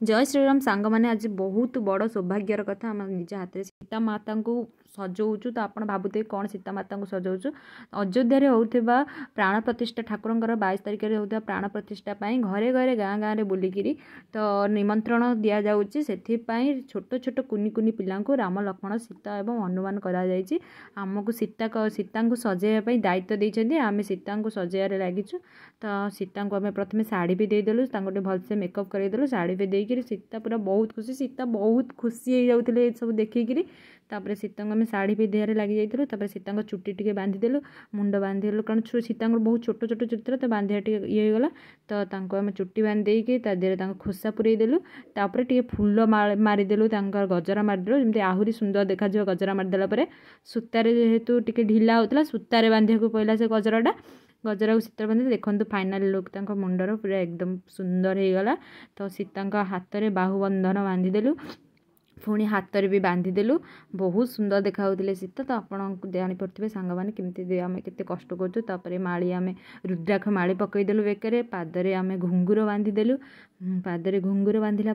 जय श्रीराम सांग मैंने आज बहुत बड़ सौभाग्यर कथा आम निज हाथ में सीता माता को सजाऊँ तो आप भावुथे कौन सीता माता को सजाऊँ अयोध्या होता प्राण प्रतिष्ठा ठाकुर 22 तारिख में होता प्राण प्रतिष्ठा घरे घरे गाँ गाँव में बुलिकी तो निमंत्रण दि जाऊँगी से छोट छोट कुनी कुनी पिला राम लक्ष्मण सीता एवं हनुमान करमको सीता को सजाइवाई दायित्व देते आम सीता को सजाइबार लगिचु तो सीता को आम प्रथम शाढ़ी भी देदेलु भलसे मेकअप करदेलु शाढ़ी भी देकर सीता पूरा बहुत खुशी सीता बहुत खुशी हो जाते सब देखिकी तापर सीता को आम शाढ़ी भी देहरे लगी जाइलु सीता को चुटी टे बांधिदेलु मुंड बांधिदेलु कारण सीता बहुत छोट छोट चुटी तो बांधिया टे ये होगा तो आम चुटी बांध देकी देहरे खोसा पुरेदेलु तापर टे फूल मारिदेलु गजरा मारिदेलु जमी आहरी सुंदर देखा गजरा मारिदेला सूतार जेहेतु टे ढिला होता सूतार बांधिया पड़ा से गजराटा गजरा को सीता बांधे देखो फाइनाल लुक मुंडर पूरा एकदम सुंदर हो गला तो सीता हाथ में बाहुबंधन बांधिदेलु पुणी हाथ में भी बांधिदेलु बहुत सुंदर देखा सीता तो आप जापे सांग मैंने केमती आम के कष्ट करूँ माड़ी आम रुद्राक्ष माड़ी पकईदेलु बेकर पादरे आम घुंगुर बांधिदेलु पादरे घुंगुर बांधिला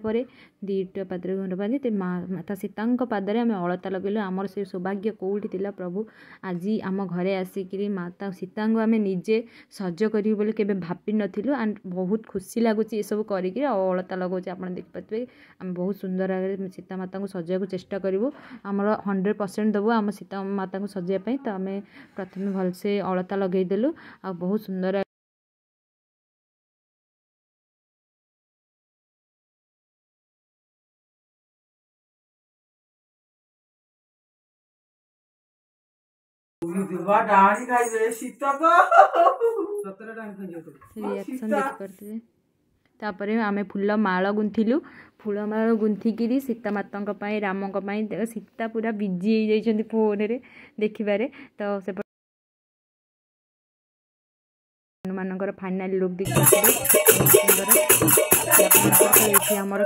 दीटा पादरे घुंगुर बांधि माता सीता पादरे आम अलता लगेलु आमर से सौभाग्य कौटी थिला प्रभु आज आम घरे आसिक माता सीता को आम निजे सज करी बोली केबे भाबी नथिलु एंड बहुत खुशी लगुच ये सब करके अलता लगाऊँ आप देखिए आम बहुत सुंदर आगे सीता माता को सजाइବାକୁ चेष्टा करूँ आमर 100% देवु आम सीता माता को सजाइवाई तो आम प्रथम भलसे अलता लगेदेलु आ बहुत सुंदर रिएक्शन देखिए तापर आम फूल माल गुंथिलु फूल माल गुंथिकी सीता माता राम सीता पूरा बिजी हो जाइछन्ति फोन रे देखिबारे तो से हनुमान फाइनाल लुक देखिए आमर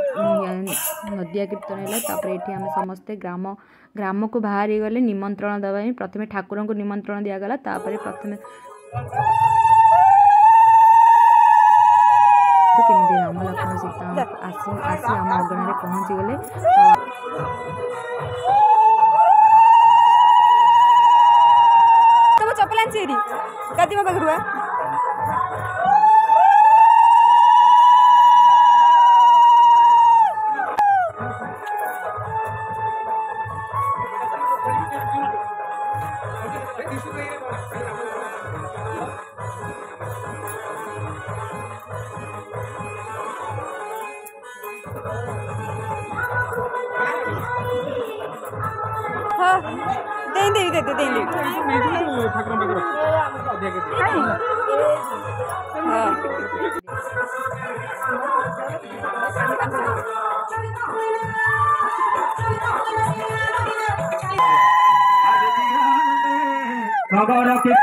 नदिया कीर्तन है ये आम समस्ते ग्राम को बाहरी गले निमंत्रण देवाई प्रथम ठाकुर को निमंत्रण दिगला प्रथम केमी राम लक्ष्मण सीता आसी आम अगण पहुँची गले चपला गादी पाखर हाँ देंगे खबर के